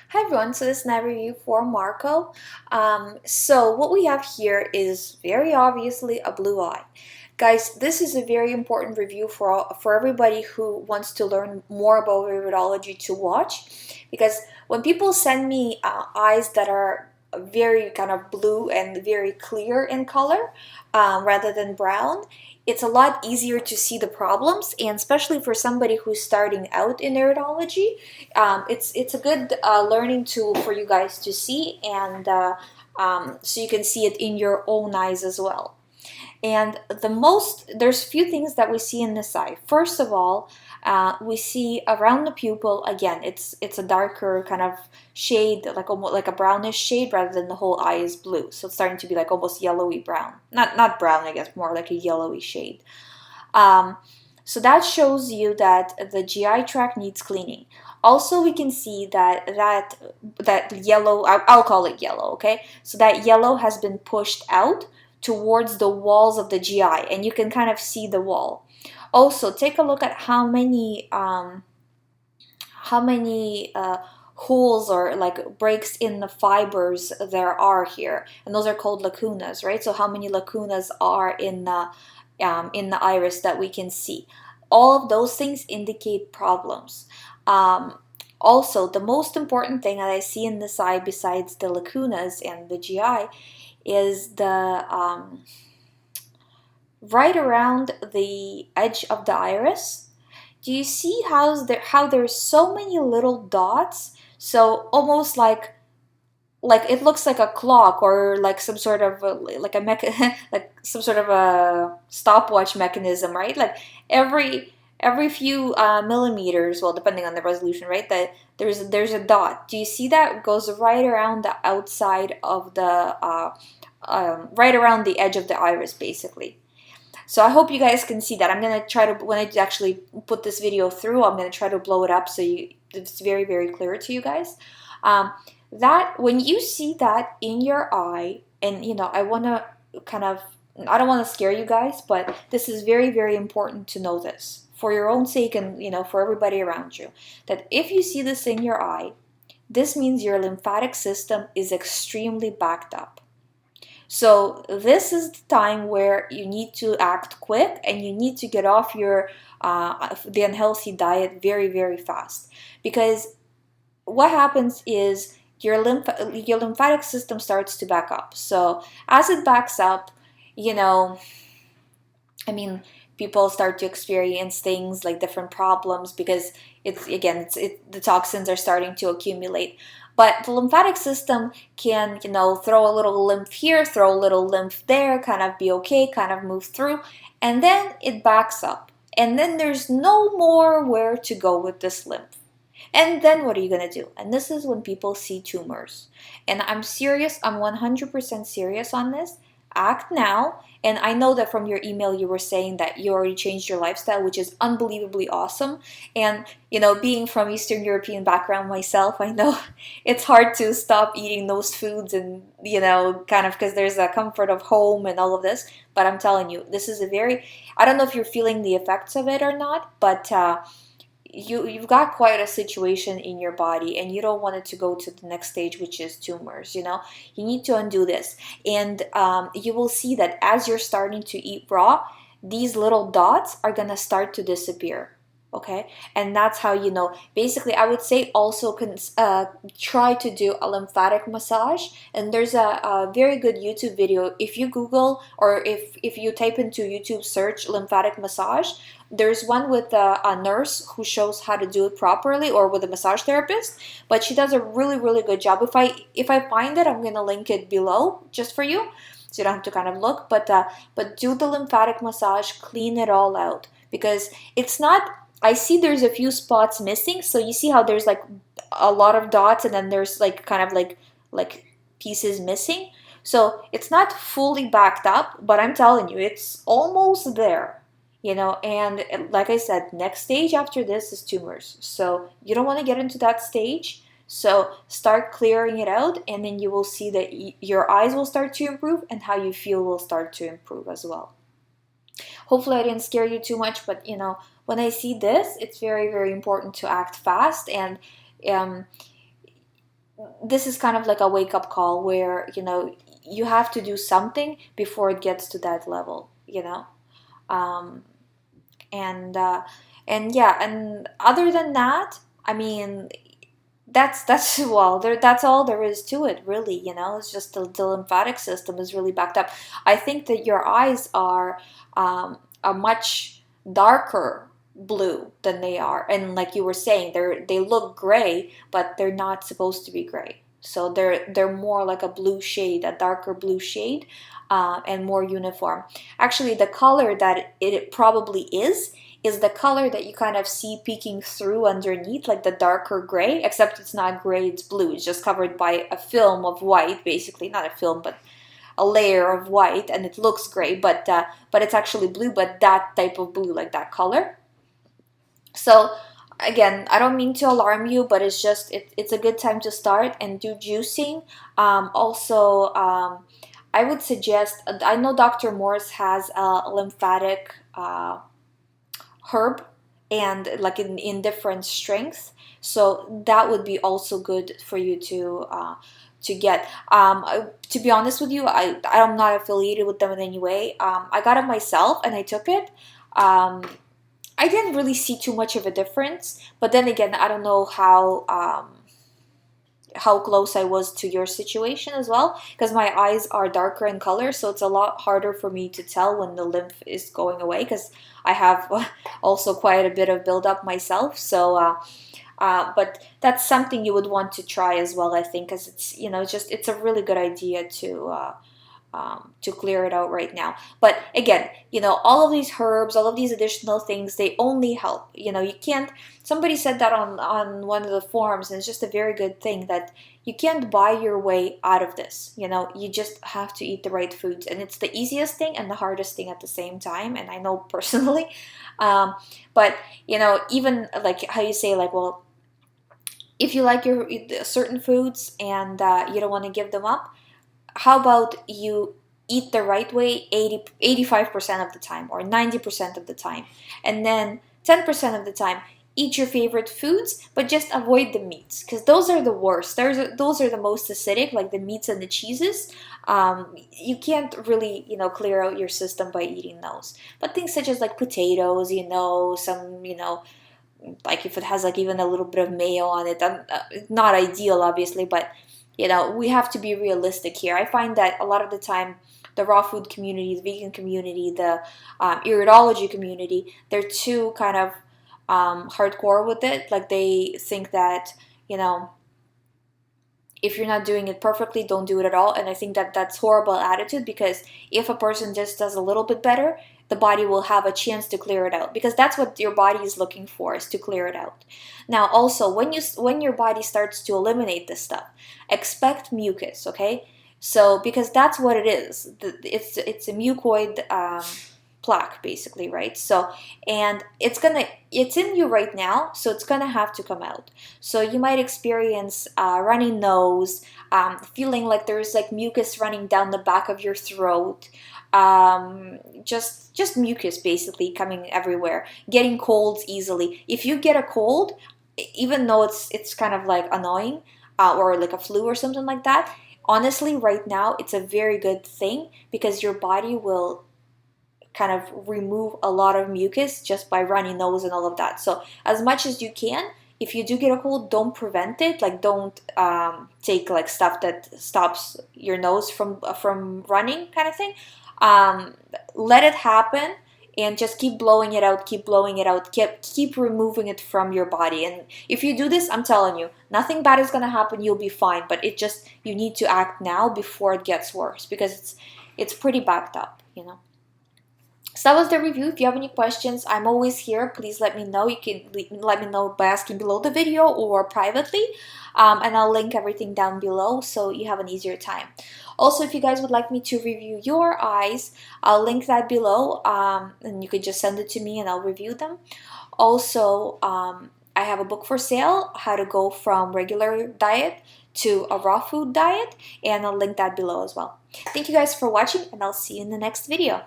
Hi everyone, so this is night review for Marco. So what we have here is very obviously a blue eye. Guys, this is a very important review for everybody who wants to learn more about iridology to watch, because when people send me eyes that are very kind of blue and very clear in color rather than brown, it's a lot easier to see the problems, and especially for somebody who's starting out in iridology, it's a good learning tool for you guys to see, and so you can see it in your own eyes as well. And there's few things that we see in this eye. First of all, we see around the pupil, again, it's a darker kind of shade, like almost like a brownish shade, rather than the whole eye is blue. So it's starting to be like almost yellowy brown. Not brown, I guess, more like a yellowy shade. Um, so that shows you that the GI tract needs cleaning. Also, we can see that yellow, I'll call it yellow, okay? So that yellow has been pushed out towards the walls of the GI, and you can kind of see the wall. Also, take a look at how many holes or like breaks in the fibers there are here, and those are called lacunas, right? So how many lacunas are in the iris that we can see? All of those things indicate problems. Um, Also, the most important thing that I see in this eye, besides the lacunas and the GI, is the right around the edge of the iris. Do you see how there's so many little dots? So almost like it looks like a clock, or like some sort of like a like some sort of a stopwatch mechanism, right? Like every few millimeters, well, depending on the resolution, right? That there's a dot. Do you see that? It goes right around the outside of the right around the edge of the iris, basically. So I hope you guys can see that. I'm gonna try to, when I actually put this video through, I'm gonna try to blow it up so it's very clear to you guys. Um, that when you see that in your eye, and I want to kind of, I don't want to scare you guys, but this is very important to know this for your own sake, and for everybody around you, that if you see this in your eye, this means your lymphatic system is extremely backed up. So this is the time where you need to act quick, and you need to get off the unhealthy diet very fast, because what happens is your lymphatic system starts to back up. So as it backs up, you know, I mean, people start to experience things like different problems, because the toxins are starting to accumulate. But the lymphatic system can, throw a little lymph here, throw a little lymph there, kind of be okay, kind of move through, and then it backs up. And then there's no more where to go with this lymph. And then what are you going to do? And this is when people see tumors. And I'm serious, I'm 100% serious on this. Act now. And I know that from your email you were saying that you already changed your lifestyle, which is unbelievably awesome. And, being from Eastern European background myself, I know it's hard to stop eating those foods, and, kind of because there's a comfort of home and all of this. But I'm telling you, this is I don't know if you're feeling the effects of it or not, but you've got quite a situation in your body, and you don't want it to go to the next stage, which is tumors. You need to undo this, and you will see that as you're starting to eat raw, these little dots are gonna start to disappear. Okay, and that's how basically, I would say also try to do a lymphatic massage. And there's a very good YouTube video. If you Google, or if you type into YouTube search lymphatic massage, there's one with a nurse who shows how to do it properly, or with a massage therapist, but she does a really good job. If I find it, I'm gonna link it below just for you, so you don't have to kind of look. But do the lymphatic massage, clean it all out, because it's not. I see there's a few spots missing. So you see how there's like a lot of dots, and then there's like kind of like pieces missing. So it's not fully backed up, but I'm telling you, it's almost there. And like I said, next stage after this is tumors. So you don't want to get into that stage. So start clearing it out, and then you will see that your eyes will start to improve, and how you feel will start to improve as well. Hopefully I didn't scare you too much, but when I see this, it's very important to act fast. And um, this is kind of like a wake-up call where, you have to do something before it gets to that level, um, and yeah, and other than that, I mean, that's well, that's all there is to it, really. It's just the lymphatic system is really backed up. I think that your eyes are a much darker blue than they are, and like you were saying, they look gray, but they're not supposed to be gray. So they're more like a blue shade, a darker blue shade, and more uniform. Actually, the color that it probably is the color that you kind of see peeking through underneath, like the darker gray, except it's not gray, it's blue. It's just covered by a film of white, basically. Not a film, but a layer of white, and it looks gray, but it's actually blue, but that type of blue, like that color. So again, I don't mean to alarm you, but it's a good time to start and do juicing. Also, I would suggest, I know Dr. Morse has a lymphatic herb, and like in different strengths, so that would be also good for you to get. To be honest with you, I'm not affiliated with them in any way. I got it myself and I took it. I didn't really see too much of a difference, but then again, I don't know how close I was to your situation as well, because my eyes are darker in color, so it's a lot harder for me to tell when the lymph is going away, because I have also quite a bit of buildup myself. So but that's something you would want to try as well, I think, because it's a really good idea to clear it out right now. But again, all of these herbs, all of these additional things, they only help. You can't, somebody said that on one of the forums, and it's just a very good thing, that you can't buy your way out of this. You just have to eat the right foods. And it's the easiest thing and the hardest thing at the same time. And I know personally. But, even like how you say, like, well, if you like your certain foods and you don't want to give them up, how about you eat the right way 85% of the time, or 90% of the time, and then 10% of the time eat your favorite foods, but just avoid the meats, because those are the worst. Those are the most acidic, like the meats and the cheeses. You can't really clear out your system by eating those, but things such as like potatoes, some like if it has like even a little bit of mayo on it, not ideal obviously, but we have to be realistic here. I find that a lot of the time, the raw food community, the vegan community, the iridology community, they're too kind of hardcore with it. Like they think that, if you're not doing it perfectly, don't do it at all. And I think that that's horrible attitude, because if a person just does a little bit better, the body will have a chance to clear it out, because that's what your body is looking for, is to clear it out. Now, also, when your body starts to eliminate this stuff, expect mucus, okay? So, because that's what it is. It's a mucoid plaque, basically, right? So, and it's in you right now, so it's gonna have to come out. So you might experience runny nose, feeling like there's like mucus running down the back of your throat, just mucus basically coming everywhere, getting colds easily. If you get a cold, even though it's kind of like annoying, or like a flu or something like that, honestly, right now it's a very good thing, because your body will kind of remove a lot of mucus just by runny nose and all of that. So as much as you can, if you do get a cold, don't prevent it. Like don't take like stuff that stops your nose from running, kind of thing. Let it happen, and just keep blowing it out, keep blowing it out, keep removing it from your body. And if you do this, I'm telling you, nothing bad is gonna happen. You'll be fine. But you need to act now before it gets worse, because it's pretty backed up. So that was the review. If you have any questions, I'm always here. Please let me know. You can let me know by asking below the video or privately. And I'll link everything down below so you have an easier time. Also, if you guys would like me to review your eyes, I'll link that below. And you can just send it to me and I'll review them. Also, I have a book for sale, How to Go from Regular Diet to a Raw Food Diet. And I'll link that below as well. Thank you guys for watching, and I'll see you in the next video.